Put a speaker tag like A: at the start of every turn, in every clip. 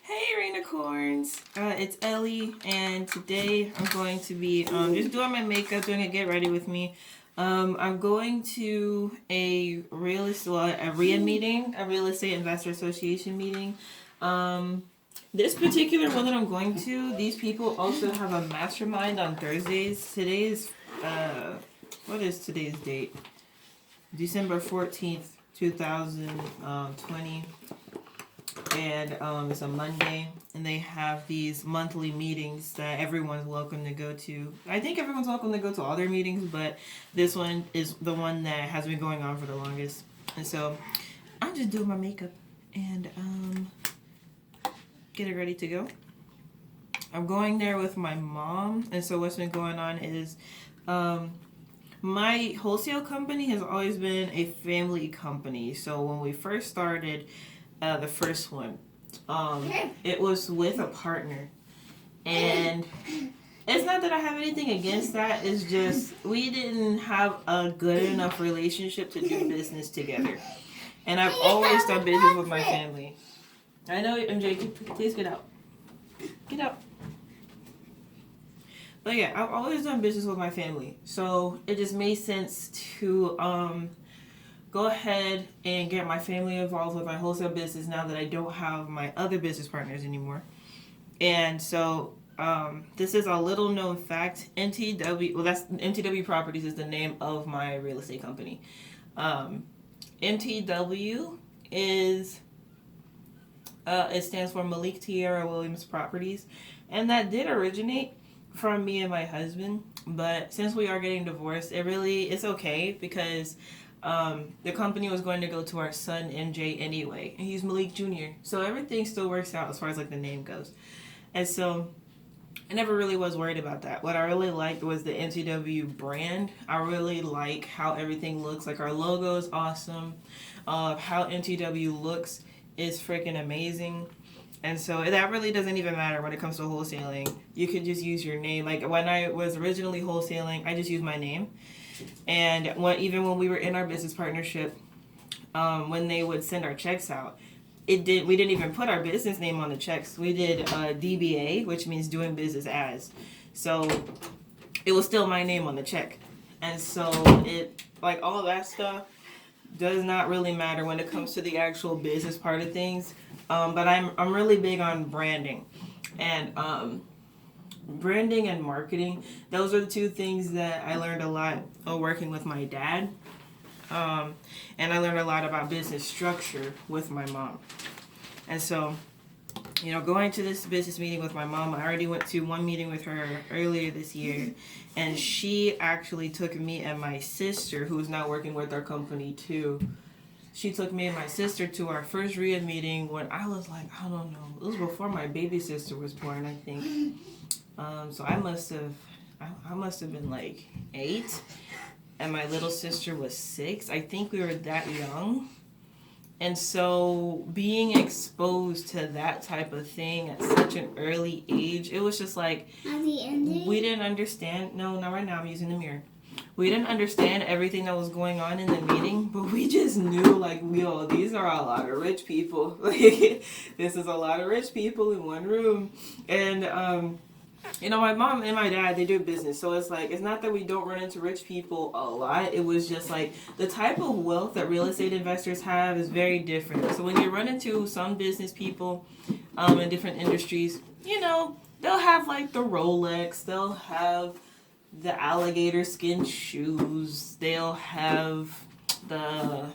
A: Hey Rainicorns, it's Ellie, and today I'm going to be just doing my makeup, doing a get ready with me. I'm going to a REIA meeting, a Real Estate Investor Association meeting. This particular one that I'm going to, these people also have a mastermind on Thursdays. Today's, what is today's date? December 14th, 2020. And it's a Monday, and they have these monthly meetings that everyone's welcome to go to. I think everyone's welcome to go to all their meetings, but this one is the one that has been going on for the longest. And so I'm just doing my makeup and getting ready to go. I'm going there with my mom, and so what's been going on is my wholesale company has always been a family company. So when we first started, the first one, it was with a partner, and it's not that I have anything against that. It's just we didn't have a good enough relationship to do business together, and I've always done business with my family. I know, MJ, please get out. Get out. But yeah, I've always done business with my family, so it just made sense to go ahead and get my family involved with my wholesale business now that I don't have my other business partners anymore. And so this is a little known fact. MTW Properties is the name of my real estate company. MTW is it stands for Malik Tierra Williams Properties, and that did originate from me and my husband. But since we are getting divorced, it's okay because the company was going to go to our son MJ anyway, and he's Malik Jr. So everything still works out as far as like the name goes. And so I never really was worried about that. What I really liked was the MTW brand. I really like how everything looks. Like our logo is awesome. How MTW looks is freaking amazing. And so that really doesn't even matter when it comes to wholesaling. You can just use your name. Like when I was originally wholesaling, I just used my name. And even when we were in our business partnership, when they would send our checks out, we didn't even put our business name on the checks. We did DBA, which means doing business as. So it was still my name on the check. And so all of that stuff does not really matter when it comes to the actual business part of things. But I'm really big on branding. And branding and marketing, those are the two things that I learned a lot working with my dad, and I learned a lot about business structure with my mom. And so going to this business meeting with my mom, I already went to one meeting with her earlier this year, and she actually took me and my sister, who's now working with our company too. She took me and my sister to our first REIA meeting when I was like, I don't know, it was before my baby sister was born, I think. So I must have been like 8, and my little sister was 6. I think we were that young. And so being exposed to that type of thing at such an early age, it was just like, we didn't understand. No, not right now, I'm using the mirror. We didn't understand everything that was going on in the meeting, but we just knew, like, these are a lot of rich people. Like, this is a lot of rich people in one room. And, my mom and my dad, they do business. So it's like, it's not that we don't run into rich people a lot. It was just like the type of wealth that real estate investors have is very different. So when you run into some business people in different industries, they'll have like the Rolex, they'll have the alligator skin shoes, they'll have the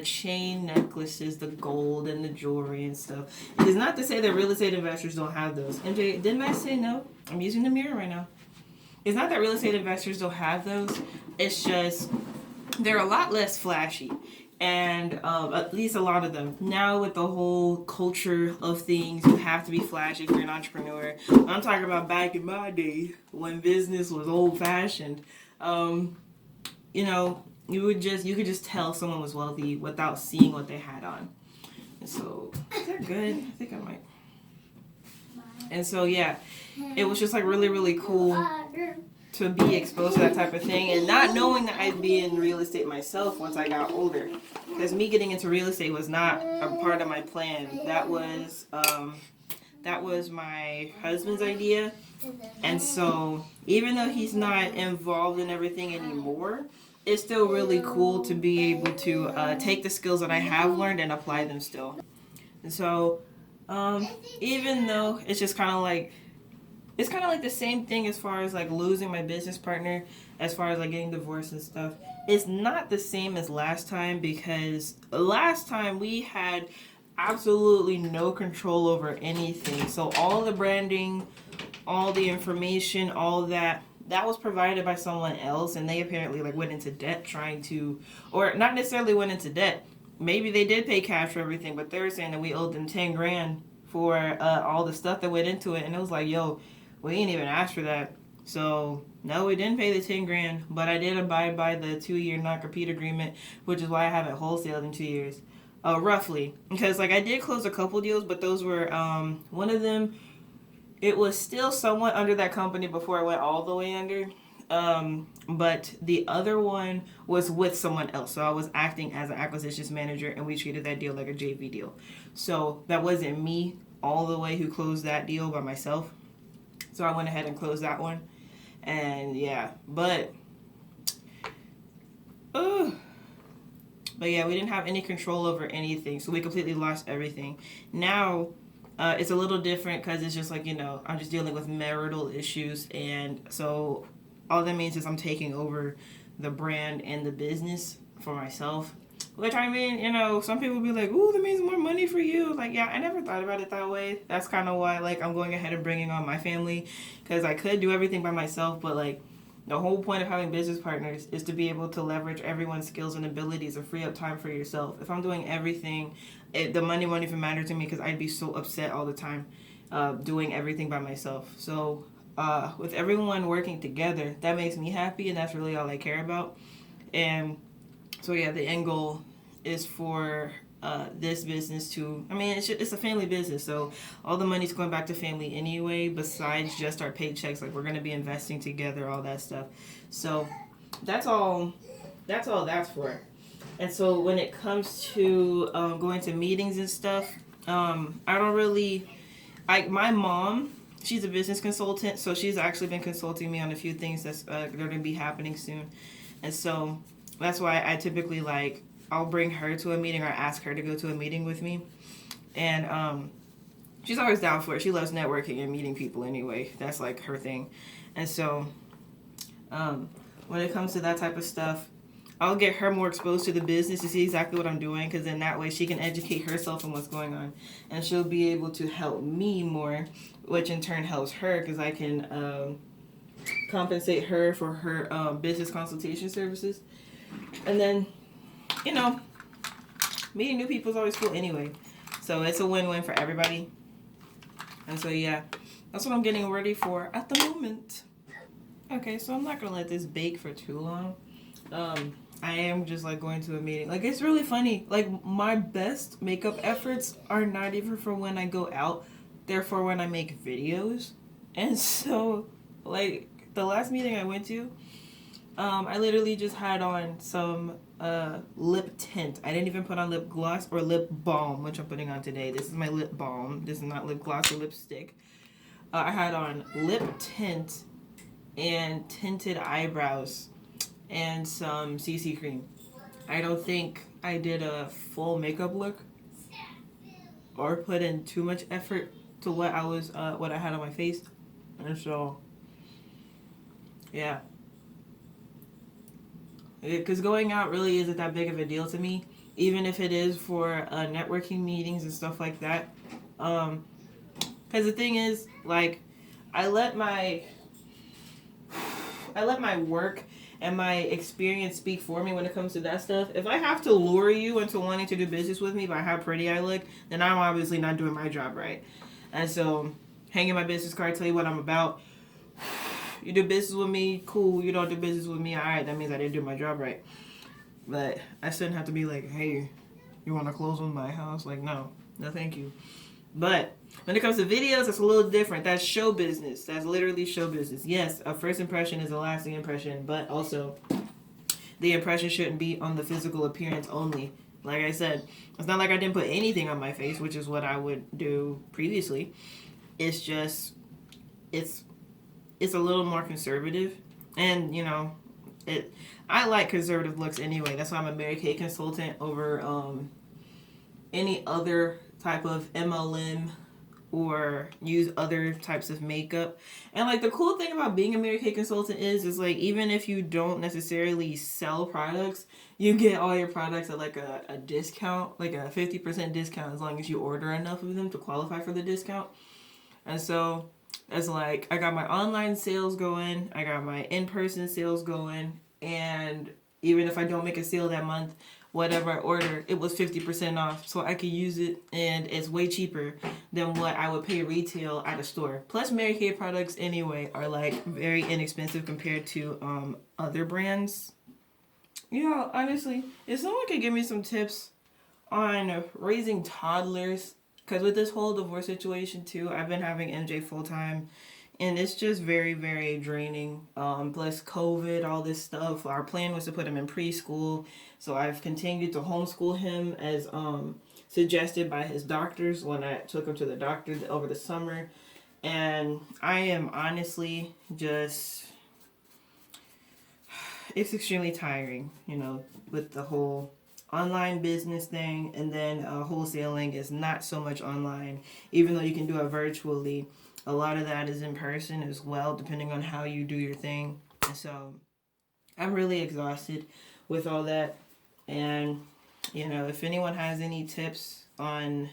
A: chain necklaces, the gold and the jewelry and stuff. It is not to say that real estate investors don't have those. MJ, didn't I say no? I'm using the mirror right now. It's not that real estate investors don't have those. It's just they're a lot less flashy. And at least a lot of them. Now with the whole culture of things, you have to be flashy if you're an entrepreneur. I'm talking about back in my day when business was old fashioned. You could just tell someone was wealthy without seeing what they had on. And so, is that good? I think I might. And so, yeah, it was just like really, really cool to be exposed to that type of thing, and not knowing that I'd be in real estate myself once I got older. Because me getting into real estate was not a part of my plan. That was that was my husband's idea. And so even though he's not involved in everything anymore, it's still really cool to be able to take the skills that I have learned and apply them still. And so even though it's just kind of like, it's kind of like the same thing as far as like losing my business partner, as far as like getting divorced and stuff. It's not the same as last time, because last time we had absolutely no control over anything. So all the branding, all the information, all that was provided by someone else, and they apparently like went into debt trying to, or not necessarily went into debt. Maybe they did pay cash for everything, but they were saying that we owed them 10 grand for all the stuff that went into it, and it was like, yo, we ain't even asked for that. So no, we didn't pay the 10 grand, but I did abide by the 2-year non-compete agreement, which is why I haven't wholesaled in 2 years, roughly. Because like I did close a couple deals, but those were one of them, it was still somewhat under that company before it went all the way under. But the other one was with someone else. So I was acting as an acquisitions manager, and we treated that deal like a JV deal. So that wasn't me all the way who closed that deal by myself. So I went ahead and closed that one. And yeah, but yeah, we didn't have any control over anything. So we completely lost everything. Now, it's a little different because it's just like, you know, I'm just dealing with marital issues. And so all that means is I'm taking over the brand and the business for myself. Which, I mean, you know, some people be like, ooh, that means more money for you. Like, yeah, I never thought about it that way. That's kind of why, like, I'm going ahead and bringing on my family. Because I could do everything by myself, but, like, the whole point of having business partners is to be able to leverage everyone's skills and abilities and free up time for yourself. If I'm doing everything, the money won't even matter to me because I'd be so upset all the time doing everything by myself. So with everyone working together, that makes me happy, and that's really all I care about. And so yeah, the end goal is for this business to, I mean, it's a family business, so all the money's going back to family anyway, besides just our paychecks. Like, we're going to be investing together, all that stuff. So that's all that's for. And so when it comes to going to meetings and stuff, I don't really, my mom, she's a business consultant, so she's actually been consulting me on a few things that's they're going to be happening soon. And so that's why I typically, like, I'll bring her to a meeting or ask her to go to a meeting with me. And she's always down for it. She loves networking and meeting people anyway. That's like her thing. And so when it comes to that type of stuff, I'll get her more exposed to the business to see exactly what I'm doing, because then that way she can educate herself on what's going on. And she'll be able to help me more, which in turn helps her, because I can compensate her for her business consultation services. And then, you know, meeting new people is always cool anyway. So it's a win-win for everybody. And so yeah, that's what I'm getting ready for at the moment. Okay, so I'm not gonna let this bake for too long. I am just like going to a meeting. Like, it's really funny. Like, my best makeup efforts are not even for when I go out. They're for when I make videos. And so, like, the last meeting I went to, I literally just had on some lip tint. I didn't even put on lip gloss or lip balm, which I'm putting on today. This is my lip balm. This is not lip gloss or lipstick. I had on lip tint and tinted eyebrows and some CC cream. I don't think I did a full makeup look or put in too much effort to what I had on my face. And so, yeah. Because going out really isn't that big of a deal to me, even if it is for networking meetings and stuff like that. Because the thing is, like, I let my work and my experience speak for me when it comes to that stuff. If I have to lure you into wanting to do business with me by how pretty I look, then I'm obviously not doing my job right. And so, hang in my business card, tell you what I'm about. You do business with me, cool. You don't do business with me, alright, that means I didn't do my job right. But I shouldn't have to be like, hey, you want to close on my house? Like, no thank you. But when it comes to videos, it's a little different. That's show business. That's literally show business. Yes, a first impression is a lasting impression, but also the impression shouldn't be on the physical appearance only. Like I said, it's not like I didn't put anything on my face, which is what I would do previously. It's just it's it's a little more conservative, and it. I like conservative looks anyway. That's why I'm a Mary Kay consultant over any other type of MLM or use other types of makeup. And like the cool thing about being a Mary Kay consultant is like even if you don't necessarily sell products, you get all your products at like a discount, like a 50% discount as long as you order enough of them to qualify for the discount. And so it's like I got my online sales going, I got my in-person sales going, and even if I don't make a sale that month, whatever I order, it was 50% off, so I could use it, and it's way cheaper than what I would pay retail at a store. Plus, Mary Kay products anyway are like very inexpensive compared to other brands. Yeah, honestly, if someone could give me some tips on raising toddlers, because with this whole divorce situation too, I've been having MJ full time, and it's just very, very draining. Plus COVID, all this stuff. Our plan was to put him in preschool, so I've continued to homeschool him as suggested by his doctors when I took him to the doctor over the summer. And I am honestly just, it's extremely tiring, with the whole online business thing, and then wholesaling is not so much online, even though you can do it virtually. A lot of that is in person as well, depending on how you do your thing. And so I'm really exhausted with all that. And if anyone has any tips on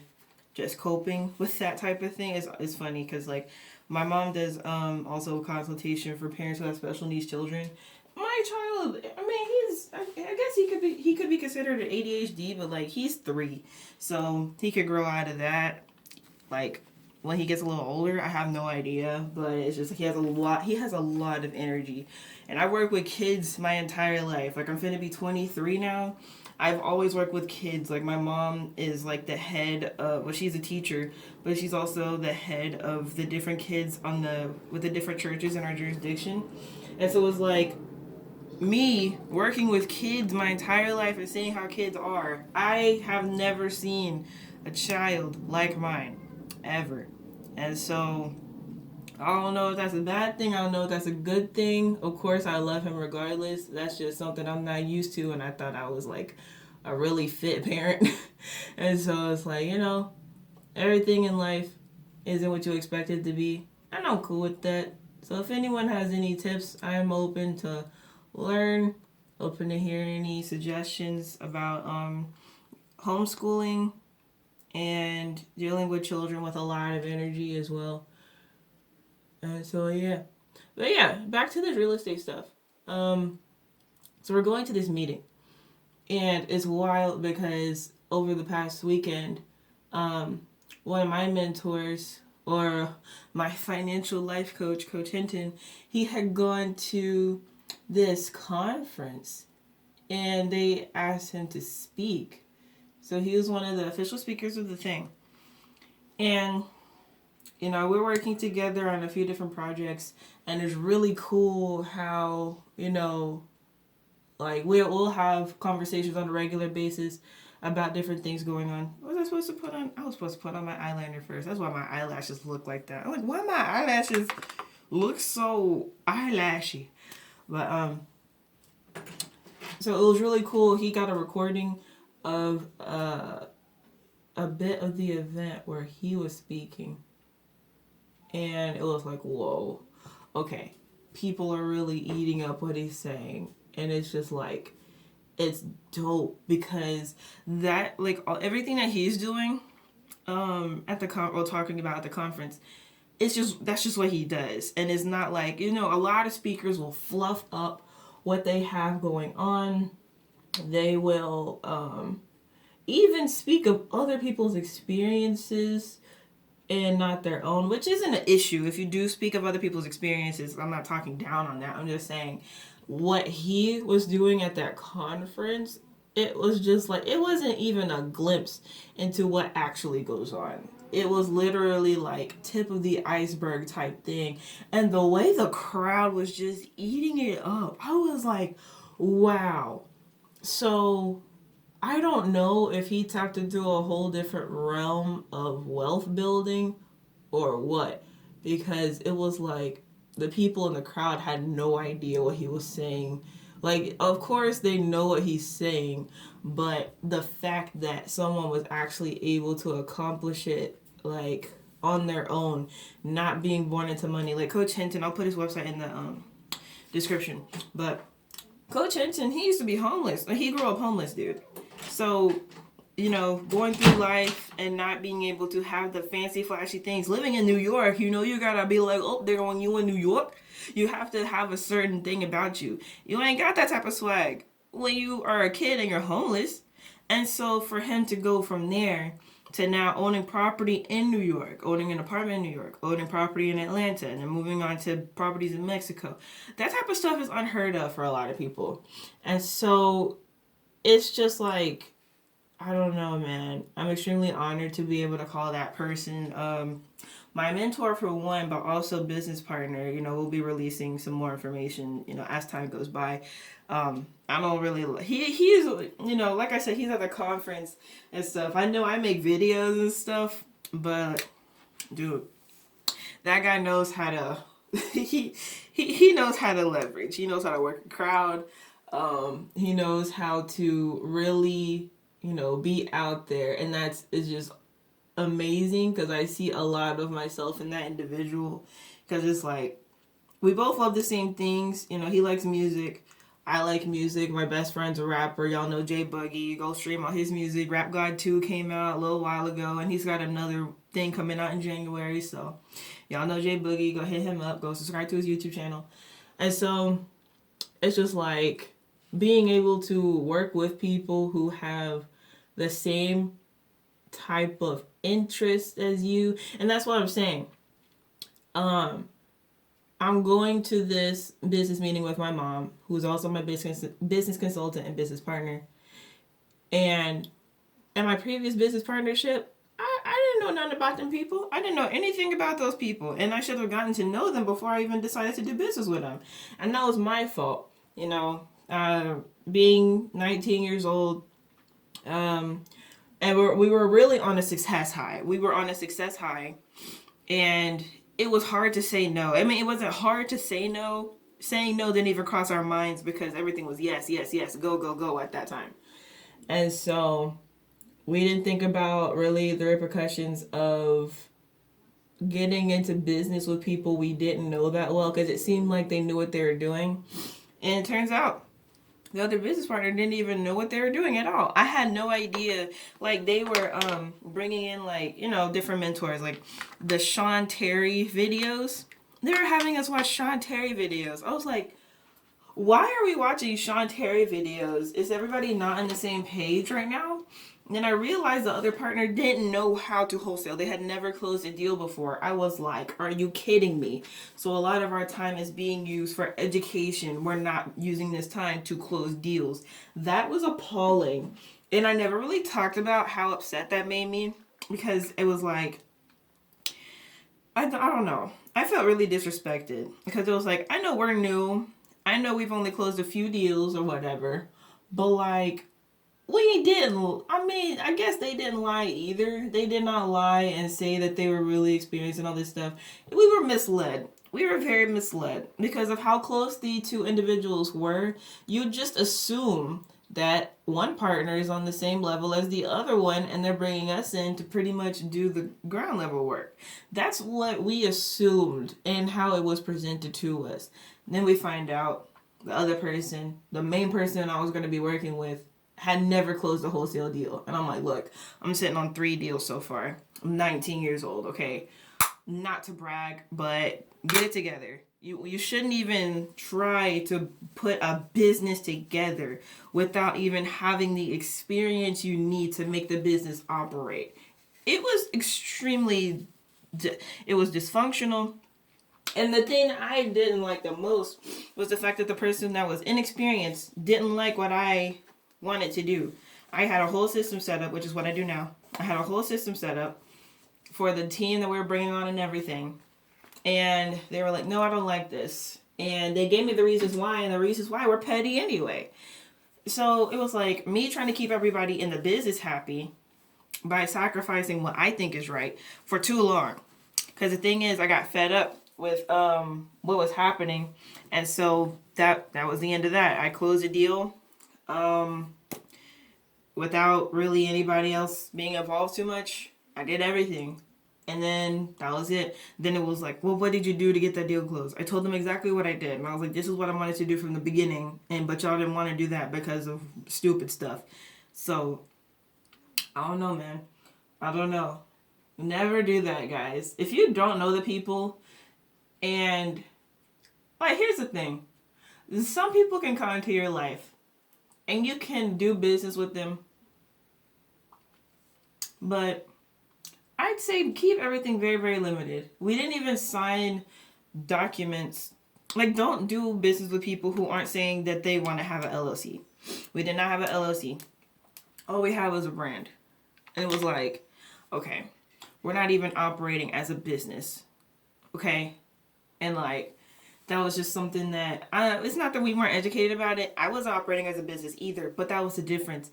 A: just coping with that type of thing, it's funny because like my mom does also a consultation for parents who have special needs children. My child, I mean, I guess he could be considered an ADHD, but like he's 3, so he could grow out of that. Like when he gets a little older, I have no idea, but it's just like he has a lot of energy. And I work with kids my entire life. Like I'm finna be 23 now. I've always worked with kids. Like my mom is like the head of, well, she's a teacher, but she's also the head of the different kids with the different churches in our jurisdiction. And so it was like me working with kids my entire life and seeing how kids are. I have never seen a child like mine ever. And so I don't know if that's a bad thing. I don't know if that's a good thing. Of course, I love him regardless. That's just something I'm not used to, and I thought I was like a really fit parent. And so it's like, everything in life isn't what you expect it to be. And I'm cool with that. So if anyone has any tips, I'm open to learn, open to hear any suggestions about homeschooling and dealing with children with a lot of energy as well. And so yeah. But yeah, back to this real estate stuff. So we're going to this meeting. And it's wild because over the past weekend, one of my mentors, or my financial life coach, Coach Hinton, he had gone to this conference and they asked him to speak. So he was one of the official speakers of the thing. And, we're working together on a few different projects, and it's really cool how, like we'll have conversations on a regular basis about different things going on. What was I supposed to put on? I was supposed to put on my eyeliner first. That's why my eyelashes look like that. I'm like, why my eyelashes look so eyelashy? But so it was really cool. He got a recording of a bit of the event where he was speaking, and it was like, whoa, okay, people are really eating up what he's saying, and it's just like, it's dope because that, like, everything that he's doing at the talking about at the conference, that's just what he does. And it's not like, a lot of speakers will fluff up what they have going on. They will even speak of other people's experiences and not their own, which isn't an issue. If you do speak of other people's experiences, I'm not talking down on that. I'm just saying what he was doing at that conference, it was just like, it wasn't even a glimpse into what actually goes on. It was literally like tip of the iceberg type thing. And the way the crowd was just eating it up, I was like, wow. So I don't know if he tapped into a whole different realm of wealth building or what, because it was like the people in the crowd had no idea what he was saying. Like, of course they know what he's saying, but the fact that someone was actually able to accomplish it, like, on their own, not being born into money. Like Coach Hinton, I'll put his website in the description. But Coach Hinton, he used to be homeless. He grew up homeless, dude. So, you know, going through life and not being able to have the fancy, flashy things. Living in New York, you know, you gotta be like, oh, they're going you in New York. You have to have a certain thing about you. You ain't got that type of swag when you are a kid and you're homeless. And so for him to go from there to now owning property in New York, owning an apartment in New York, owning property in Atlanta, and then moving on to properties in Mexico, that type of stuff is unheard of for a lot of people. And so it's just like, I don't know, man. I'm extremely honored to be able to call that person my mentor for one, but also business partner. You know, we'll be releasing some more information, you know, as time goes by. I don't really, he's, you know, like I said, he's at the conference and stuff. I know I make videos and stuff, but dude, that guy knows how to, he knows how to leverage. He knows how to work a crowd. He knows how to really, you know, be out there, and is just amazing, because I see a lot of myself in that individual, because it's like we both love the same things. You know, he likes music, I like music. My best friend's a rapper. Y'all know J Buggy. Go stream all his music. Rap God 2 came out a little while ago, and he's got another thing coming out in January. So y'all know J Buggy. Go hit him up. Go subscribe to his YouTube channel. And so it's just like being able to work with people who have the same type of interest as you. And that's what I'm saying. I'm going to this business meeting with my mom, who's also my business consultant and business partner. And in my previous business partnership, I didn't know nothing about them people. I didn't know anything about those people. And I should have gotten to know them before I even decided to do business with them. And that was my fault. You know, being 19 years old, and we were really on a success high. We were on a success high. And it was hard to say no. I mean, it wasn't hard to say no. Saying no didn't even cross our minds, because everything was yes, yes, yes, go, go, go at that time. And so we didn't think about really the repercussions of getting into business with people we didn't know that well, because it seemed like they knew what they were doing. And it turns out the other business partner didn't even know what they were doing at all. I had no idea. Like, they were bringing in, like, you know, different mentors, like the Sean Terry videos. They were having us watch Sean Terry videos. I was like, why are we watching Sean Terry videos? Is everybody not on the same page right now? And then I realized the other partner didn't know how to wholesale. They had never closed a deal before. I was like, are you kidding me? So a lot of our time is being used for education. We're not using this time to close deals. That was appalling. And I never really talked about how upset that made me, because it was like, I don't know. I felt really disrespected, because it was like, I know we're new. I know we've only closed a few deals or whatever, but like, we didn't. I mean, I guess they didn't lie either. They did not lie and say that they were really experienced and all this stuff. We were misled. We were very misled because of how close the two individuals were. You just assume that one partner is on the same level as the other one, and they're bringing us in to pretty much do the ground level work. That's what we assumed and how it was presented to us. Then we find out the other person, the main person I was going to be working with, had never closed a wholesale deal. And I'm like, look, I'm sitting on 3 deals so far. I'm 19 years old, okay? Not to brag, but get it together. You shouldn't even try to put a business together without even having the experience you need to make the business operate. It was extremely, it was dysfunctional. And the thing I didn't like the most was the fact that the person that was inexperienced didn't like what I wanted to do. I had a whole system set up, which is what I do now. I had a whole system set up for the team that we were bringing on and everything. And they were like, no, I don't like this. And they gave me the reasons why, and the reasons why were petty anyway. So it was like me trying to keep everybody in the business happy by sacrificing what I think is right for too long. Because the thing is, I got fed up with what was happening, and so that was the end of that. I closed the deal without really anybody else being involved too much. I did everything. And then that was it. Then it was like, well, what did you do to get that deal closed? I told them exactly what I did. And I was like, this is what I wanted to do from the beginning. But y'all didn't want to do that because of stupid stuff. So, I don't know, man. I don't know. Never do that, guys. If you don't know the people, and, like, here's the thing. Some people can come into your life, and you can do business with them. But I'd say keep everything very, very limited. We didn't even sign documents. Like, don't do business with people who aren't saying that they want to have an LLC. We did not have an LLC. All we had was a brand. And it was like, okay, we're not even operating as a business. Okay? And like, that was just something that, it's not that we weren't educated about it. I was operating as a business either, but that was the difference.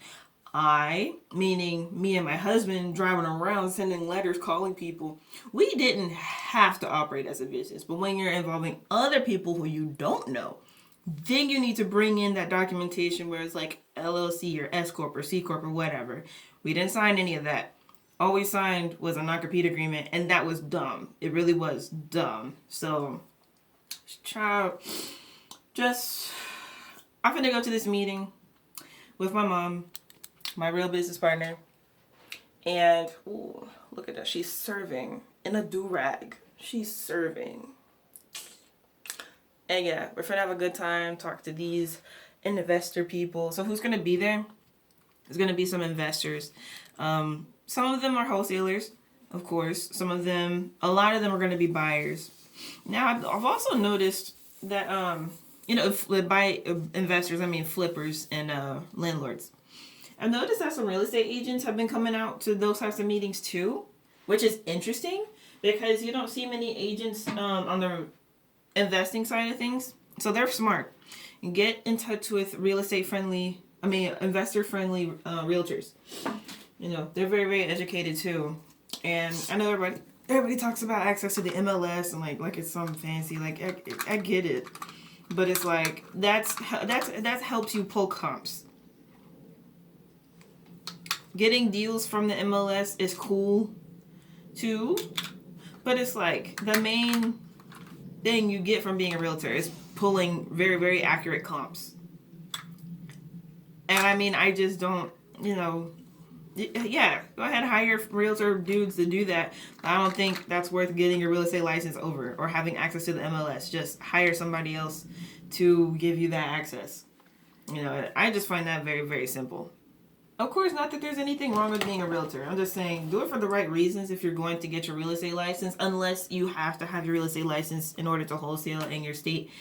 A: Meaning me and my husband, driving around, sending letters, calling people, we didn't have to operate as a business. But when you're involving other people who you don't know, then you need to bring in that documentation where it's like LLC or S Corp or C Corp or whatever. We didn't sign any of that. All we signed was a non-compete agreement, and that was dumb. It really was dumb. So, child, I'm gonna go to this meeting with my mom, my real business partner, and ooh, look at that. She's serving in a do-rag. She's serving. And yeah, we're gonna have a good time, talk to these investor people. So who's gonna be there? There's gonna be some investors. Some of them are wholesalers, of course. A lot of them are gonna be buyers. Now, I've also noticed that, by investors, I mean flippers and landlords. I've noticed that some real estate agents have been coming out to those types of meetings too, which is interesting because you don't see many agents on the investing side of things. So they're smart. Get in touch with investor friendly realtors. They're very, very educated too. And I know everybody talks about access to the MLS and like it's some fancy, like I get it. But it's like that helps you pull comps. Getting deals from the MLS is cool too, but it's like the main thing you get from being a realtor is pulling very, very accurate comps. And I mean, I just don't, yeah, go ahead, hire realtor dudes to do that. I don't think that's worth getting your real estate license over or having access to the MLS. Just hire somebody else to give you that access. I just find that very, very simple. Of course, not that there's anything wrong with being a realtor. I'm just saying, do it for the right reasons if you're going to get your real estate license, unless you have to have your real estate license in order to wholesale in your state.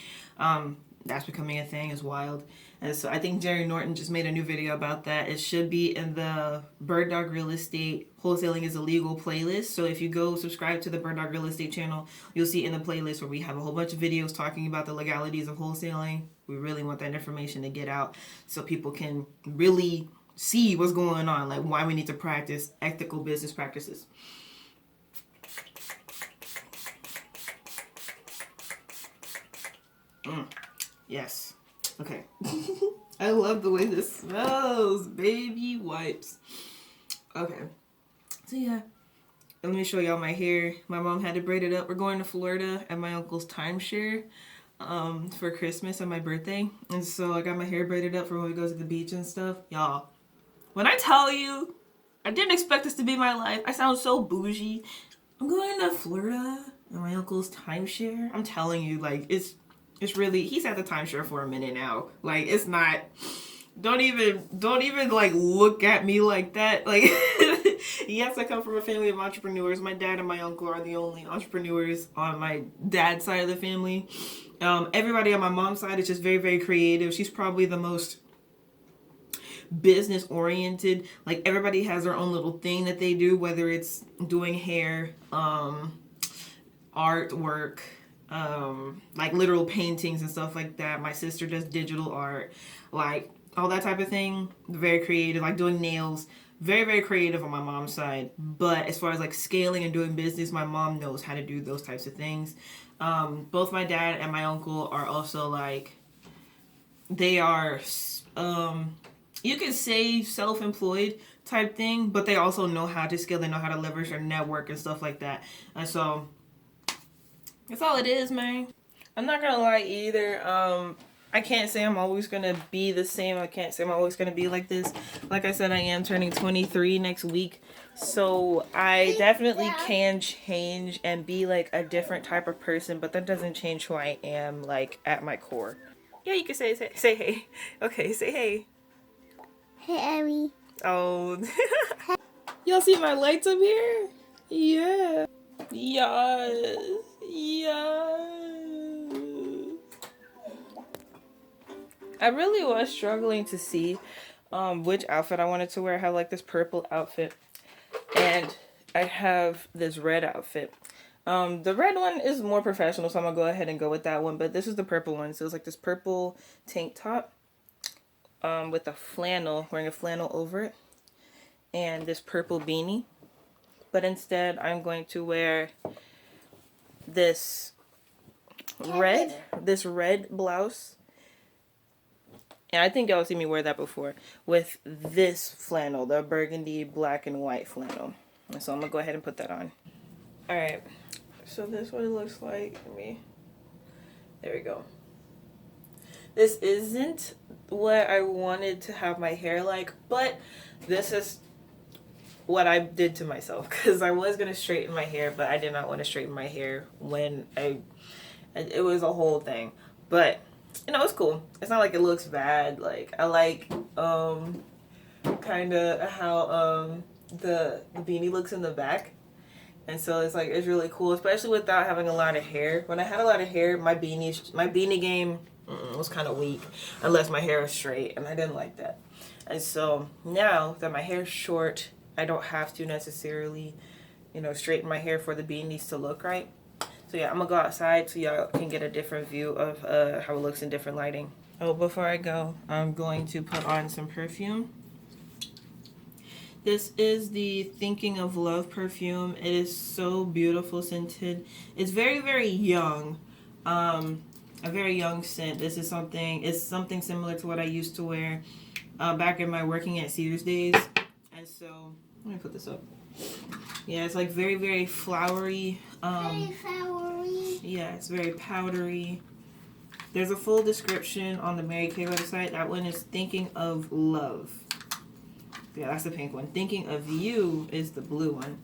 A: That's becoming a thing. It's wild. And so I think Jerry Norton just made a new video about that. It should be in the Bird Dog Real Estate Wholesaling is Illegal playlist. So if you go subscribe to the Bird Dog Real Estate channel, you'll see in the playlist where we have a whole bunch of videos talking about the legalities of wholesaling. We really want that information to get out so people can really see what's going on, like why we need to practice ethical business practices. Yes. Okay. I love the way this smells. Baby wipes. Okay. So yeah. Let me show y'all my hair. My mom had to braid it up. We're going to Florida at my uncle's timeshare for Christmas and my birthday. And so I got my hair braided up for when we go to the beach and stuff. Y'all, when I tell you, I didn't expect this to be my life. I sound so bougie. I'm going to Florida at my uncle's timeshare. I'm telling you, like, it's really, he's at the timeshare for a minute now. Like, it's not, don't even like look at me like that. Like, yes, I come from a family of entrepreneurs. My dad and my uncle are the only entrepreneurs on my dad's side of the family. Everybody on my mom's side is just very, very creative. She's probably the most business oriented. Like, everybody has their own little thing that they do, whether it's doing hair, artwork, like literal paintings and stuff like that. My sister does digital art, like all that type of thing. Very creative, like doing nails. very, very creative on my mom's side. But as far as like scaling and doing business, my mom knows how to do those types of things. Both my dad and my uncle are also like, they are, you could say self-employed type thing, but they also know how to scale. They know how to leverage their network and stuff like that. And so that's all it is, man. I'm not gonna lie either. I can't say I'm always gonna be the same. I can't say I'm always gonna be like this. Like I said, I am turning 23 next week, so I definitely can change and be like a different type of person, but that doesn't change who I am, like at my core. Yeah, you can say hey. Okay, say hey.
B: Hey, Abby.
A: Oh. Y'all see my lights up here? Yeah. Yes. Yes. I really was struggling to see which outfit I wanted to wear. I have like this purple outfit and I have this red outfit. The red one is more professional, so I'm gonna go ahead and go with that one, but this is the purple one. So it's like this purple tank top with a flannel, wearing a flannel over it, and this purple beanie. But instead I'm going to wear this red blouse. And I think y'all seen me wear that before, with this flannel, the burgundy black and white flannel. And so I'm gonna go ahead and put that on. Alright, so this is what it looks like. There we go. This isn't what I wanted to have my hair like, but this is what I did to myself, because I was gonna straighten my hair, but I did not want to straighten my hair when it was a whole thing. But you know, it's cool. It's not like it looks bad. Like, I like kind of how the beanie looks in the back, and so it's like, it's really cool, especially without having a lot of hair. When I had a lot of hair, my beanie game was kind of weak unless my hair was straight, and I didn't like that. And so now that my hair's short, I don't have to necessarily, you know, straighten my hair for the beanies to look right. So yeah, I'm gonna go outside so y'all can get a different view of how it looks in different lighting. Oh, before I go, I'm going to put on some perfume. This is the Thinking of Love perfume. It is so beautiful scented. It's very, very young. A very young scent. It's something similar to what I used to wear back in my working at Sears days. And so, let me put this up. Yeah, it's like very, very flowery.
B: Very flowery.
A: Yeah, it's very powdery. There's a full description on the Mary Kay website. That one is Thinking of Love. Yeah, that's the pink one. Thinking of You is the blue one.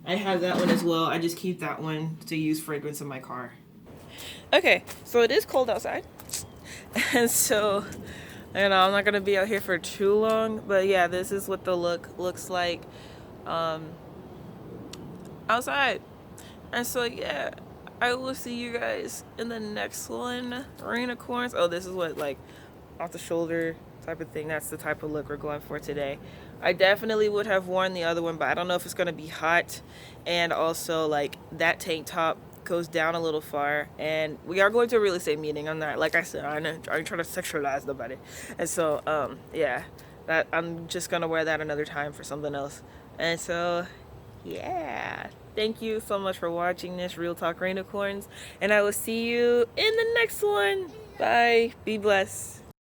A: I have that one as well. I just keep that one to use fragrance in my car. Okay, so it is cold outside. And so, you know, I'm not going to be out here for too long. But yeah, this is what the look looks like outside. And so yeah, I will see you guys in the next one. Rainicorns. Oh, this is what, like, off the shoulder type of thing. That's the type of look we're going for today. I definitely would have worn the other one, but I don't know if it's going to be hot. And also, like, that tank top goes down a little far, and we are going to a real estate meeting. I'm not, like I said, I'm trying to sexualize nobody. And so yeah, that I'm just gonna wear that another time for something else. And so yeah, thank you so much for watching this Real Talk Rainicorns, and I will see you in the next one. Bye. Be blessed.